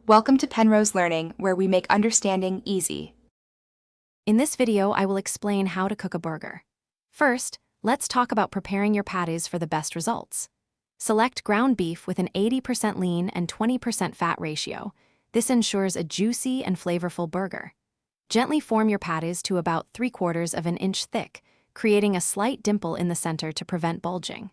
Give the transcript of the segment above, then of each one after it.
Welcome to Penrose Learning, where we make understanding easy. In this video, I will explain how to cook a burger. First, let's talk about preparing your patties for the best results. Select ground beef with an 80% lean and 20% fat ratio. This ensures a juicy and flavorful burger. Gently form your patties to about 3/4 of an inch thick, creating a slight dimple in the center to prevent bulging.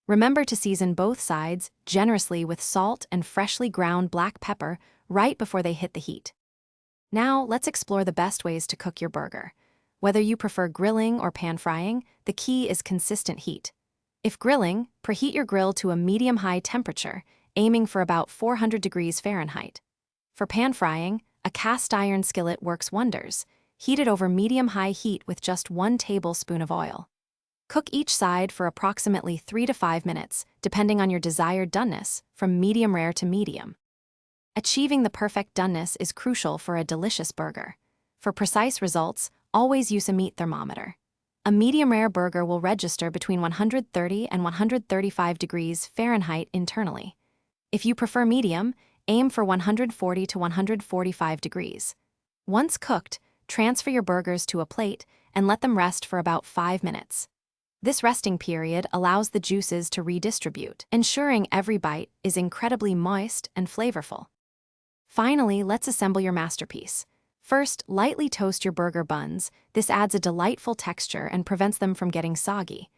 Remember to season both sides generously with salt and freshly ground black pepper right before they hit the heat. Now, let's explore the best ways to cook your burger. Whether you prefer grilling or pan frying, the key is consistent heat. If grilling, preheat your grill to a medium-high temperature, aiming for about 400 degrees Fahrenheit. For pan frying, a cast iron skillet works wonders. Heat it over medium-high heat with just 1 tablespoon of oil. Cook each side for approximately 3 to 5 minutes, depending on your desired doneness, from medium rare to medium. Achieving the perfect doneness is crucial for a delicious burger. For precise results, always use a meat thermometer. A medium rare burger will register between 130 and 135 degrees Fahrenheit internally. If you prefer medium, aim for 140 to 145 degrees. Once cooked, transfer your burgers to a plate and let them rest for about 5 minutes. This resting period allows the juices to redistribute, ensuring every bite is incredibly moist and flavorful. Finally, let's assemble your masterpiece. First, lightly toast your burger buns. This adds a delightful texture and prevents them from getting soggy.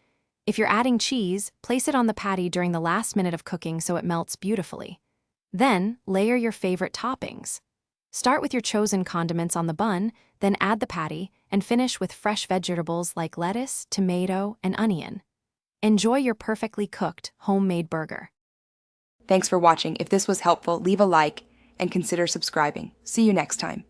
If you're adding cheese, place it on the patty during the last minute of cooking so it melts beautifully. Then, layer your favorite toppings. Start with your chosen condiments on the bun, then add the patty, and finish with fresh vegetables like lettuce, tomato, and onion. Enjoy your perfectly cooked, homemade burger. Thanks for watching. If this was helpful, leave a like and consider subscribing. See you next time.